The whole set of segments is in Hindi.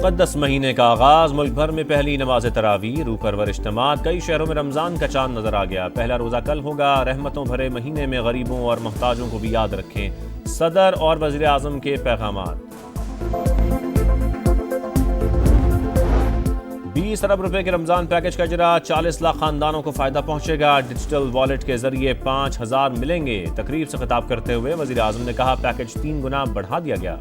मुक़द्दस महीने का आगाज, मुल्क भर में पहली नमाज तरावी, रूह परवर इज्तिमात। कई शहरों में रमजान का चांद नजर आ गया। पहला रोजा कल होगा। रहमतों भरे महीने में गरीबों और मोहताजों को भी याद रखें। सदर और वज़ीर आज़म के पैगामात। 20 अरब रुपए के रमजान पैकेज का इजरा, 40 लाख खानदानों को फायदा पहुंचेगा। डिजिटल वॉलेट के जरिए 5000 मिलेंगे। तकरीब से खिताब करते हुए वज़ीर आज़म ने कहा, पैकेज 3 गुना बढ़ा दिया गया।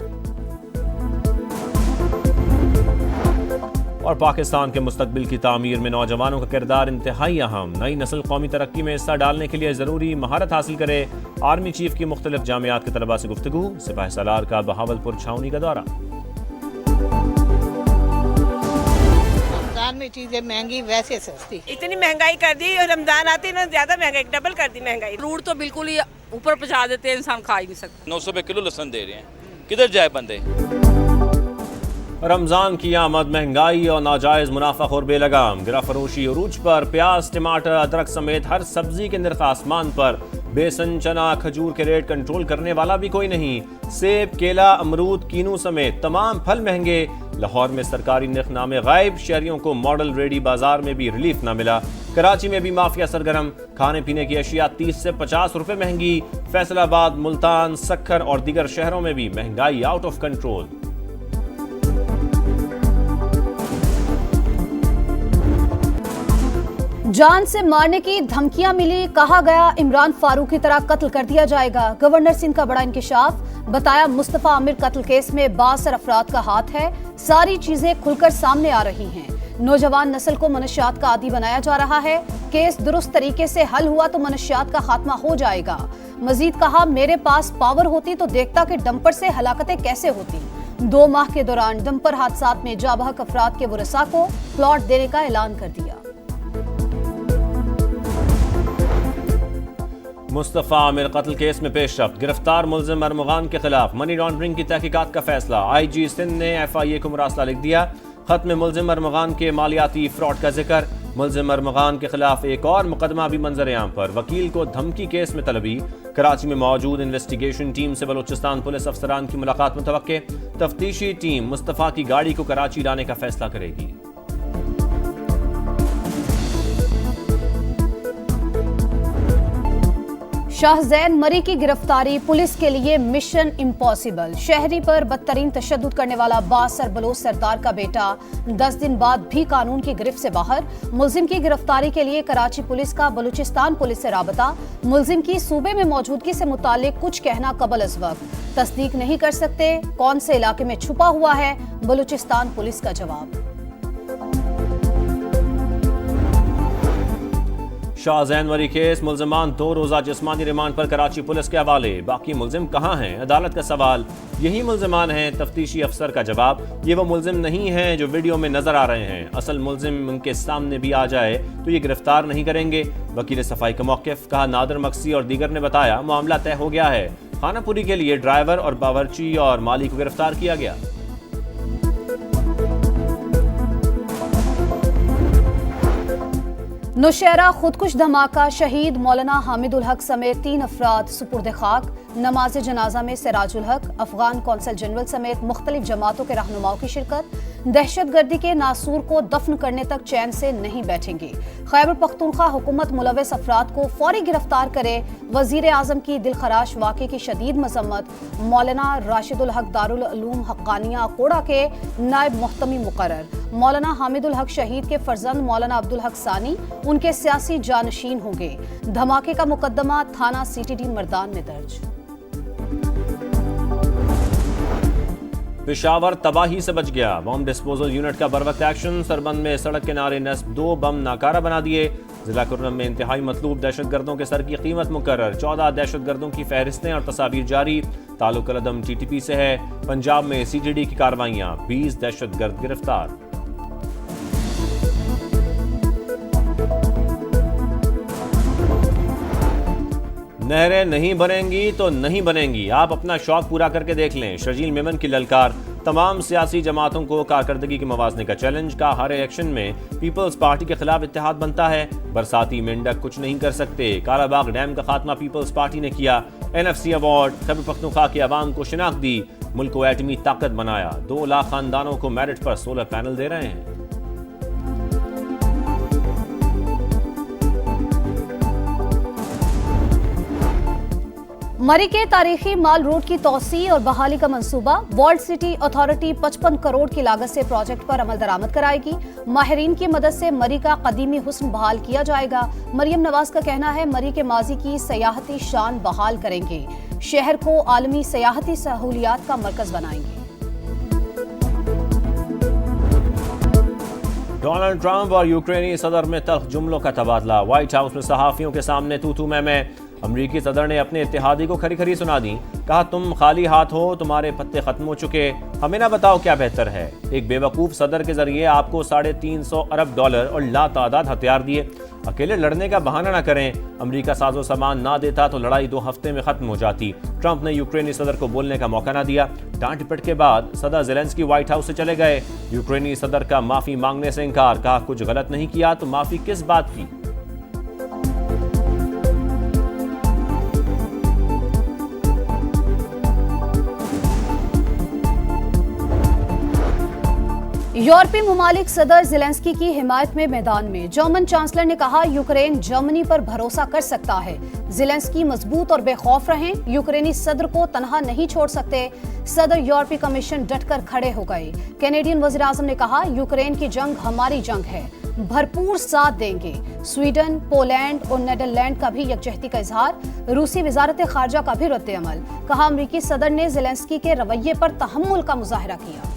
और पाकिस्तान के मुस्तकबिल की तामीर में नौजवानों का किरदार इंतहाई अहम। नई नस्ल कौमी तरक्की में हिस्सा डालने के लिए ज़रूरी महारत हासिल करे। आर्मी चीफ की मुख्तलिफ जामियात के तलबा से गुफ्तगू। सिपाही सालार का बहावलपुर छावनी का दौरा। रमजान में चीजें महंगी, वैसे सस्ती। इतनी महंगाई कर दी, रमजान आती ना ज्यादा महंगाई, डबल कर दी महंगाई। फ्रूट तो बिल्कुल ही ऊपर पहुंचा देते हैं, इंसान खा ही नहीं सकता। 900 रुपए किलो लहसुन दे रहे हैं, किधर जाए बंदे। रमजान की आमद, महंगाई और नाजायज मुनाफाखोर बेलगाम। गिरा फरोशी अरूज पर। प्याज, टमाटर, अदरक समेत हर सब्जी के निर्ख आसमान पर। बेसन, चना, खजूर के रेट कंट्रोल करने वाला भी कोई नहीं। सेब, केला, अमरूद, कीनू समेत तमाम फल महंगे। लाहौर में सरकारी निर्खनामे गायब। शहरियों को मॉडल रेडी बाजार में भी रिलीफ ना मिला। कराची में भी माफिया सरगर्म। खाने पीने की अशिया 30 से 50 रुपए महंगी। फैसलाबाद, मुल्तान, सक्खर और दीगर शहरों में भी महंगाई आउट ऑफ कंट्रोल। जान से मारने की धमकियां मिली। कहा गया इमरान फारूक की तरह कत्ल कर दिया जाएगा। गवर्नर सिंध का बड़ा इंकिशाफ। बताया मुस्तफा आमिर कत्ल केस में बासर अफराद का हाथ है। सारी चीजें खुलकर सामने आ रही हैं। नौजवान नस्ल को मनशियात का आदी बनाया जा रहा है। केस दुरुस्त तरीके से हल हुआ तो मनशियात का खात्मा हो जाएगा। मजीद कहा, मेरे पास पावर होती तो देखता कि डंपर से हलाकतें कैसे होती। 2 माह के दौरान डंपर हादसा में जाबहक अफराद के वरसा को प्लॉट देने का ऐलान कर दिया। मुस्तफा आमिर कत्ल केस में पेशरफ्त। गिरफ्तार मुलजिम अरमगान के खिलाफ मनी लॉन्ड्रिंग की तहकीकात का फैसला। IG सिंध ने FIA को मुरासला लिख दिया। खत में मुलजिम अरमगान के मालियाती फ्रॉड का जिक्र। मुलजिम अरमगान के खिलाफ एक और मुकदमा भी मंजर आम पर। वकील को धमकी केस में तलबी। कराची में मौजूद इन्वेस्टिगेशन टीम से बलूचिस्तान पुलिस अफसरान की मुलाकात मुतवक्के। तफ्तीशी टीम मुस्तफा की गाड़ी को कराची लाने का फैसला करेगी। शाहजैन मरी की गिरफ्तारी पुलिस के लिए मिशन इम्पॉसिबल। शहरी पर बदतरीन तशद्दुद करने वाला बासर बलोच सरदार का बेटा 10 दिन बाद भी कानून की गिरफ्त से बाहर। मुलजिम की गिरफ्तारी के लिए कराची पुलिस का बलूचिस्तान पुलिस से राबता। मुलजिम की सूबे में मौजूदगी से मुतालिक कुछ कहना कबल अज वक्त तस्दीक नहीं कर सकते। कौन से इलाके में छुपा हुआ है, बलूचिस्तान पुलिस का जवाब। शाहजैन मरी केस, मुलजमान 2 रोजा जिस्मानी रिमांड पर कराची पुलिस के हवाले। बाकी मुलजिम कहाँ हैं? अदालत का सवाल। यही मुलजमान हैं? तफ्तीशी अफसर का जवाब, ये वो मुलजिम नहीं हैं जो वीडियो में नजर आ रहे हैं। असल मुलजिम उनके सामने भी आ जाए तो ये गिरफ्तार नहीं करेंगे। वकील सफाई का मौक़िफ़। कहा, नादिर मक्सी और दीगर ने बताया मामला तय हो गया है। खानापुरी के लिए ड्राइवर और बावर्ची और माली को गिरफ्तार किया गया। नौशहरा खुदकुश धमाका। शहीद मौलाना हामिदुल हक समेत 3 अफराद सुपुर्द खाक। नमाज जनाजा में सिराजुल हक, अफगान कौंसल जनरल समेत मुख्तलिफ जमातों के रहनुमाओं की शिरकत। दहशतगर्दी के नासूर को दफन करने तक चैन से नहीं बैठेंगे। खैबर पख्तूनख्वा हुकूमत मुलव्वस अफराद को फौरी गिरफ्तार करे। वजीर आजम की दिलखराश वाक़े की शदीद मजम्मत। मौलाना राशिदुल हक दारुल उलूम हक्कानिया कोड़ा के नायब मुहतमी मुकर्रर। मौलाना हामिदुल हक शहीद के फर्जंद मौलाना अब्दुल हक सानी उनके सियासी जानशीन होंगे। धमाके का मुकदमा थाना CTD मर्दान में दर्ज। पेशावर तबाही से बच गया। बम डिस्पोजल यूनिट का बरवक्त एक्शन। सरबंद में सड़क किनारे नस्ब 2 बम नाकारा बना दिए। जिला कुर्नम में इंतहाई मतलूब दहशतगर्दों के सर की कीमत मुकर्रर। 14 दहशतगर्दों की फहरिस्तें और तस्वीर जारी। ताल्लुक कलदम TTP से है। पंजाब में CTD की कार्रवाइयां। 20 दहशतगर्द गिरफ्तार। नहरें नहीं बनेंगी तो नहीं बनेंगी, आप अपना शौक पूरा करके देख लें। शर्जील मेमन की ललकार। तमाम सियासी जमातों को कारकर्दगी के मवाजने का चैलेंज का हर इलेक्शन में पीपल्स पार्टी के खिलाफ इत्तेहाद बनता है। बरसाती मेंढक कुछ नहीं कर सकते। कालाबाग डैम का खात्मा पीपल्स पार्टी ने किया। NFC अवार्ड खैबर पख्तूनख्वा के अवाम को शिनाख्त दी। मुल्क को एटमी ताकत बनाया। 2 लाख खानदानों को मेरिट पर सोलर पैनल दे रहे हैं। मरी के तारीखी माल रोड की तोसी और बहाली का मंसूबा। वर्ल्ड सिटी अथॉरिटी 55 करोड़ की लागत से प्रोजेक्ट पर अमल दरामद कराएगी। माहिरीन की मदद से मरी का कदीमी हुस्न बहाल किया जाएगा। मरियम नवाज का कहना है मरी के माजी की सयाहती शान बहाल करेंगे। शहर को आलमी सयाहती सहूलियात का मरकज बनाएंगे। डोनाल्ड ट्रंप और यूक्रेनी सदर में तल्ख जुमलों का तबादला। व्हाइट हाउस में सहाफियों के सामने तू मैं अमरीकी सदर ने अपने इत्तेहादी को खरी खरी सुना दी। कहा तुम खाली हाथ हो, तुम्हारे पत्ते खत्म हो चुके, हमें ना बताओ क्या बेहतर है। एक बेवकूफ सदर के जरिए आपको $350 अरब और लातादाद हथियार दिए। अकेले लड़ने का बहाना ना करें। अमरीका साजो सामान ना देता तो लड़ाई 2 हफ्ते में खत्म हो जाती। ट्रंप ने यूक्रेनी सदर को बोलने का मौका ना दिया। डांट टिपट के बाद सदर ज़ेलेंस्की व्हाइट हाउस से चले गए। यूक्रेनी सदर का माफी मांगने से इनकार। कहा कुछ गलत नहीं किया तो माफी किस बात की। यूरोपीय ममालिक सदर ज़ेलेंस्की की हिमायत में मैदान में। जर्मन चांसलर ने कहा यूक्रेन जर्मनी पर भरोसा कर सकता है। ज़ेलेंस्की मजबूत और बेखौफ रहें, यूक्रेनी सदर को तनहा नहीं छोड़ सकते। सदर यूरोपीय कमीशन डटकर खड़े हो गए। कैनेडियन वज़ीर आज़म ने कहा यूक्रेन की जंग हमारी जंग है, भरपूर साथ देंगे। स्वीडन, पोलैंड और नीदरलैंड का भी यकजहती का इजहार। रूसी वजारत खारजा का भी रद्द अमल। कहा अमरीकी सदर ने ज़ेलेंस्की के रवैये पर तहम्मुल का मुजाहरा किया।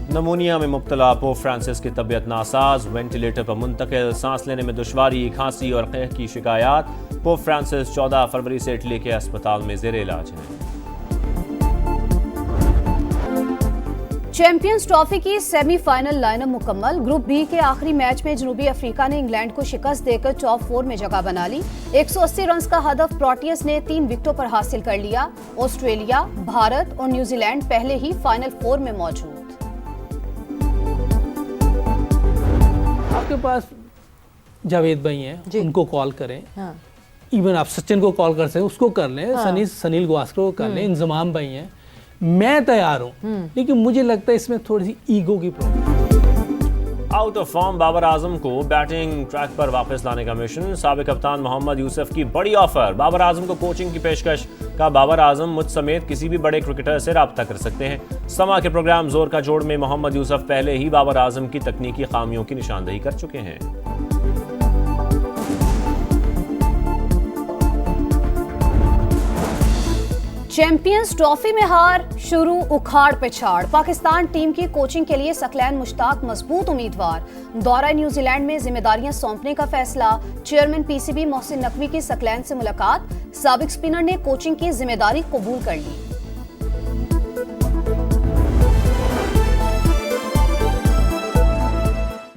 नमूनिया में मुब्तला पोप फ्रांसिस की तबीयत नासाज, वेंटिलेटर पर मुंतकिल। सांस लेने में दुश्वारी, खांसी और क़हक़ की शिकायत। पोप फ्रांसिस 14 फरवरी से इटली के अस्पताल में ज़ेर इलाज हैं। चैंपियंस ट्रॉफी की सेमीफाइनल लाइनअप मुकम्मल। ग्रुप बी के आखिरी मैच में जनूबी अफ्रीका ने इंग्लैंड को शिकस्त देकर टॉप 4 में जगह बना ली। 180 रन का हदफ प्रोटियस ने 3 विकेटों पर हासिल कर लिया। ऑस्ट्रेलिया, भारत और न्यूजीलैंड पहले ही फाइनल 4 में मौजूद। आपके पास जावेद भाई हैं, उनको कॉल करें। हाँ। इवन आप सचिन को कॉल कर सकते हैं, उसको कर लें। हाँ। सनील गावस्कर को कर लें। इंजमाम भाई हैं, मैं तैयार हूं। लेकिन मुझे लगता है इसमें थोड़ी सी ईगो की problem. Out of form Babar Azam को बैटिंग ट्रैक पर वापस लाने का मिशन। साबिक कप्तान मोहम्मद यूसुफ की बड़ी ऑफर। बाबर आजम को कोचिंग की पेशकश। का बाबर आजम मुझ समेत किसी भी बड़े क्रिकेटर से राब्ता कर सकते हैं। समा के प्रोग्राम जोर का जोड़ में मोहम्मद यूसुफ पहले ही बाबर आजम की तकनीकी खामियों की निशानदेही कर चुके हैं। चैंपियंस ट्रॉफी में हार, शुरू उखाड़ पिछाड़। पाकिस्तान टीम की कोचिंग के लिए सकलैन मुश्ताक मजबूत उम्मीदवार। दौरा न्यूजीलैंड में जिम्मेदारियां सौंपने का फैसला। चेयरमैन PCB मोहसिन नकवी की सकलैन से मुलाकात। साबिक स्पिनर ने कोचिंग की जिम्मेदारी कबूल कर ली।